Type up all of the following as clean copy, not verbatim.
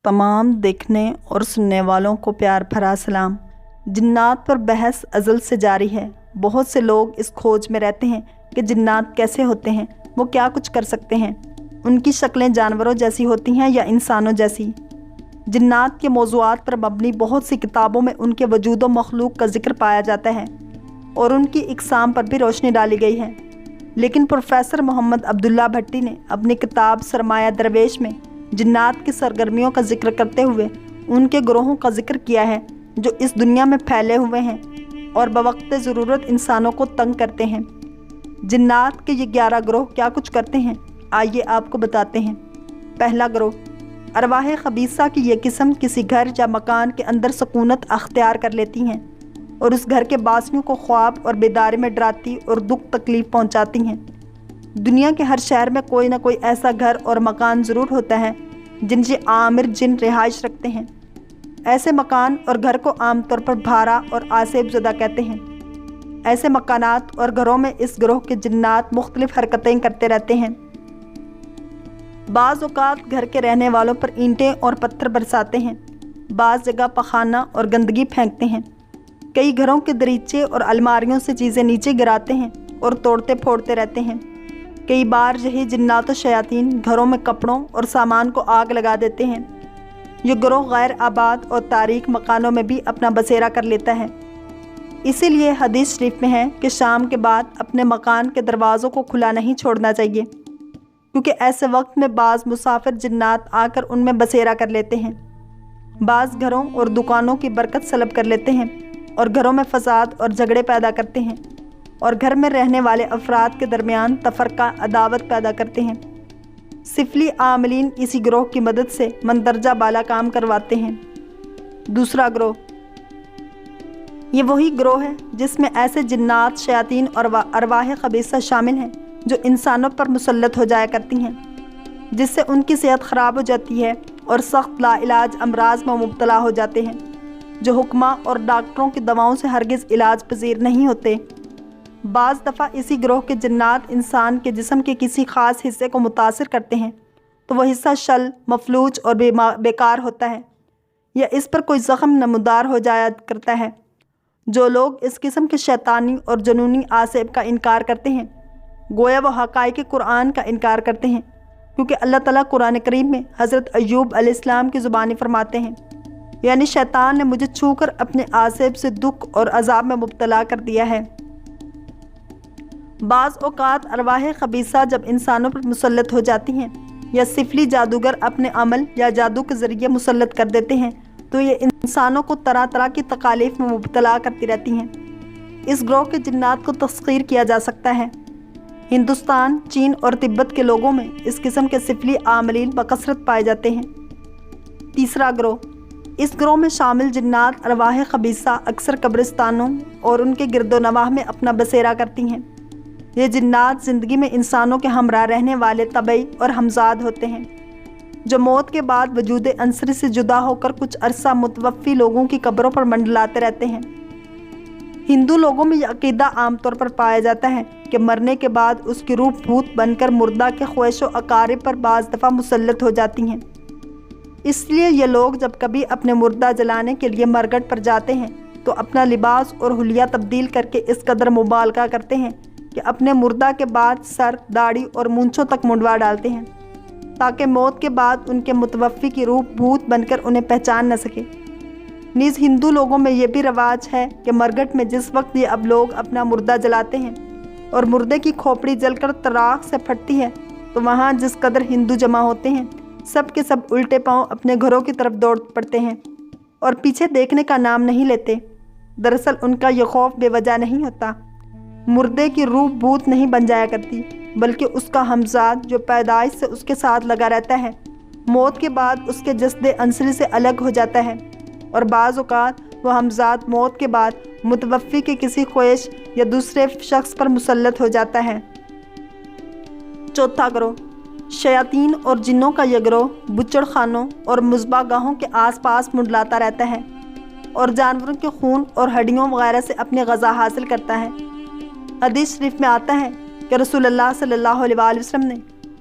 تمام دیکھنے اور سننے والوں کو پیار بھرا سلام۔ جنات پر بحث ازل سے جاری ہے۔ بہت سے لوگ اس کھوج میں رہتے ہیں کہ جنات کیسے ہوتے ہیں، وہ کیا کچھ کر سکتے ہیں، ان کی شکلیں جانوروں جیسی ہوتی ہیں یا انسانوں جیسی۔ جنات کے موضوعات پر مبنی بہت سی کتابوں میں ان کے وجود و مخلوق کا ذکر پایا جاتا ہے اور ان کی اقسام پر بھی روشنی ڈالی گئی ہے، لیکن پروفیسر محمد عبداللہ بھٹی نے اپنی کتاب سرمایہ درویش میں جنات کی سرگرمیوں کا ذکر کرتے ہوئے ان کے گروہوں کا ذکر کیا ہے جو اس دنیا میں پھیلے ہوئے ہیں اور بوقت ضرورت انسانوں کو تنگ کرتے ہیں۔ جنات کے یہ 11 گروہ کیا کچھ کرتے ہیں، آئیے آپ کو بتاتے ہیں۔ پہلا گروہ، ارواح خبیثہ کی یہ قسم کسی گھر یا مکان کے اندر سکونت اختیار کر لیتی ہیں اور اس گھر کے باسیوں کو خواب اور بیداری میں ڈراتی اور دکھ تکلیف پہنچاتی ہیں۔ دنیا کے ہر شہر میں کوئی نہ کوئی ایسا گھر اور مکان ضرور ہوتا ہے جن سے عامر جن رہائش رکھتے ہیں۔ ایسے مکان اور گھر کو عام طور پر بھارا اور آسیب زدہ کہتے ہیں۔ ایسے مکانات اور گھروں میں اس گروہ کے جنات مختلف حرکتیں کرتے رہتے ہیں۔ بعض اوقات گھر کے رہنے والوں پر اینٹیں اور پتھر برساتے ہیں، بعض جگہ پخانہ اور گندگی پھینکتے ہیں۔ کئی گھروں کے دریچے اور الماریوں سے چیزیں نیچے گراتے ہیں اور توڑتے پھوڑتے رہتے ہیں۔ کئی بار یہی جنات و شیاطین گھروں میں کپڑوں اور سامان کو آگ لگا دیتے ہیں۔ یہ گروہ غیر آباد اور تاریک مکانوں میں بھی اپنا بسیرا کر لیتا ہے۔ اسی لیے حدیث شریف میں ہے کہ شام کے بعد اپنے مکان کے دروازوں کو کھلا نہیں چھوڑنا چاہیے، کیونکہ ایسے وقت میں بعض مسافر جنات آ کر ان میں بسیرا کر لیتے ہیں۔ بعض گھروں اور دکانوں کی برکت سلب کر لیتے ہیں اور گھروں میں فساد اور جھگڑے پیدا کرتے ہیں اور گھر میں رہنے والے افراد کے درمیان تفرقہ عداوت پیدا کرتے ہیں۔ سفلی عاملین اسی گروہ کی مدد سے مندرجہ بالا کام کرواتے ہیں۔ دوسرا گروہ، یہ وہی گروہ ہے جس میں ایسے جنات، شیاطین اور ارواح خبیثہ شامل ہیں جو انسانوں پر مسلط ہو جایا کرتی ہیں، جس سے ان کی صحت خراب ہو جاتی ہے اور سخت لا علاج امراض میں مبتلا ہو جاتے ہیں جو حکماں اور ڈاکٹروں کی دواؤں سے ہرگز علاج پذیر نہیں ہوتے۔ بعض دفعہ اسی گروہ کے جنات انسان کے جسم کے کسی خاص حصے کو متاثر کرتے ہیں تو وہ حصہ شل، مفلوج اور بیکار ہوتا ہے یا اس پر کوئی زخم نمودار ہو جایا کرتا ہے۔ جو لوگ اس قسم کے شیطانی اور جنونی آسیب کا انکار کرتے ہیں گویا وہ حقائق قرآن کا انکار کرتے ہیں، کیونکہ اللہ تعالیٰ قرآن کریم میں حضرت ایوب علیہ السلام کی زبانی فرماتے ہیں، یعنی شیطان نے مجھے چھو کر اپنے آسیب سے دکھ اور عذاب میں مبتلا کر دیا ہے۔ بعض اوقات ارواح خبیثہ جب انسانوں پر مسلط ہو جاتی ہیں یا سفلی جادوگر اپنے عمل یا جادو کے ذریعے مسلط کر دیتے ہیں تو یہ انسانوں کو طرح طرح کی تکالیف میں مبتلا کرتی رہتی ہیں۔ اس گروہ کے جنات کو تسخیر کیا جا سکتا ہے۔ ہندوستان، چین اور تبت کے لوگوں میں اس قسم کے سفلی عاملین بکثرت پائے جاتے ہیں۔ تیسرا گروہ، اس گروہ میں شامل جنات ارواح خبیثہ اکثر قبرستانوں اور ان کے گرد و نواح میں اپنا بسیرا کرتی ہیں۔ یہ جنات زندگی میں انسانوں کے ہمراہ رہنے والے طبعی اور ہمزاد ہوتے ہیں جو موت کے بعد وجود عنصری سے جدا ہو کر کچھ عرصہ متوفی لوگوں کی قبروں پر منڈلاتے رہتے ہیں۔ ہندو لوگوں میں یہ عقیدہ عام طور پر پایا جاتا ہے کہ مرنے کے بعد اس کی روح بھوت بن کر مردہ کے خویش و اقارب پر بعض دفعہ مسلط ہو جاتی ہیں۔ اس لیے یہ لوگ جب کبھی اپنے مردہ جلانے کے لیے مرگٹ پر جاتے ہیں تو اپنا لباس اور حلیہ تبدیل کر کے اس قدر مبالغہ کرتے ہیں کہ اپنے مردہ کے بعد سر، داڑھی اور مونچھوں تک منڈوا ڈالتے ہیں تاکہ موت کے بعد ان کے متوفی کی روح بھوت بن کر انہیں پہچان نہ سکے۔ نیز ہندو لوگوں میں یہ بھی رواج ہے کہ مرگٹ میں جس وقت یہ اب لوگ اپنا مردہ جلاتے ہیں اور مردے کی کھوپڑی جل کر تراغ سے پھٹتی ہے تو وہاں جس قدر ہندو جمع ہوتے ہیں سب کے سب الٹے پاؤں اپنے گھروں کی طرف دوڑ پڑتے ہیں اور پیچھے دیکھنے کا نام نہیں لیتے۔ دراصل ان کا یہ خوف بے وجہ نہیں ہوتا۔ مردے کی روح بھوت نہیں بن جایا کرتی بلکہ اس کا ہمزاد جو پیدائش سے اس کے ساتھ لگا رہتا ہے موت کے بعد اس کے جسد عنصری سے الگ ہو جاتا ہے اور بعض اوقات وہ ہمزاد موت کے بعد متوفی کے کسی خویش یا دوسرے شخص پر مسلط ہو جاتا ہے۔ چوتھا گروہ، شیاطین اور جنوں کا یہ گروہ بچڑ خانوں اور مذبح گاہوں کے آس پاس منڈلاتا رہتا ہے اور جانوروں کے خون اور ہڈیوں وغیرہ سے اپنی غذا حاصل کرتا ہے۔ حدیث شریف میں آتا ہے کہ رسول اللہ صلی اللہ علیہ وسلم نے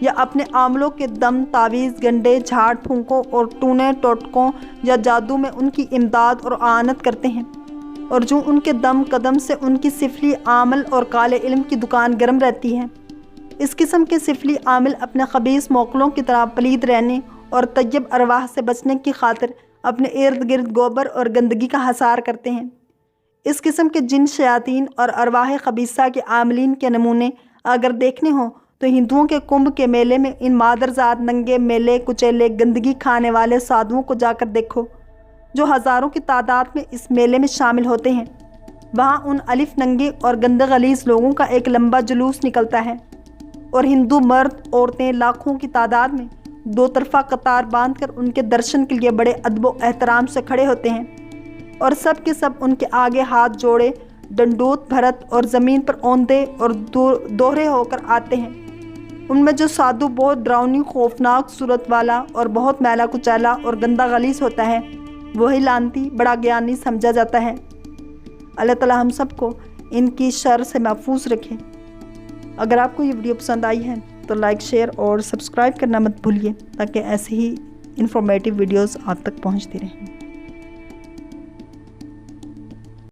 یا اپنے عاملوں کے دم، تعویذ، گنڈے، جھاڑ پھونکوں اور ٹونے ٹوٹکوں یا جادو میں ان کی امداد اور اعانت کرتے ہیں، اور جو ان کے دم قدم سے ان کی سفلی عامل اور کالے علم کی دکان گرم رہتی ہے۔ اس قسم کے سفلی عامل اپنے خبیث موکلوں کی طرح پلید رہنے اور طیب ارواح سے بچنے کی خاطر اپنے ارد گرد گوبر اور گندگی کا حصار کرتے ہیں۔ اس قسم کے جن، شیاطین اور ارواح خبیثہ کے عاملین کے نمونے اگر دیکھنے ہوں تو ہندوؤں کے کنبھ کے میلے میں ان مادرزاد ننگے، میلے کچیلے، گندگی کھانے والے سادھوؤں کو جا کر دیکھو، جو ہزاروں کی تعداد میں اس میلے میں شامل ہوتے ہیں۔ وہاں ان الف ننگے اور گندے غلیظ لوگوں کا ایک لمبا جلوس نکلتا ہے، اور ہندو مرد عورتیں لاکھوں کی تعداد میں دو طرفہ قطار باندھ کر ان کے درشن کے لیے بڑے ادب و احترام سے کھڑے ہوتے ہیں، اور سب کے سب ان کے آگے ہاتھ جوڑے، ڈنڈوت بھرت اور زمین پر اوندے اور دوہرے ہو کر آتے ہیں۔ ان میں جو سادھو بہت ڈراؤنی، خوفناک صورت والا اور بہت میلا کچیلا اور گندا غلیظ ہوتا ہے، وہی لانتی بڑا گیانی سمجھا جاتا ہے۔ اللہ تعالی ہم سب کو ان کی شر سے محفوظ رکھے۔ اگر آپ کو یہ ویڈیو پسند آئی ہے تو لائک، شیئر اور سبسکرائب کرنا مت بھولیے، تاکہ ایسے ہی انفارمیٹیو ویڈیوز آپ تک پہنچتی رہیں۔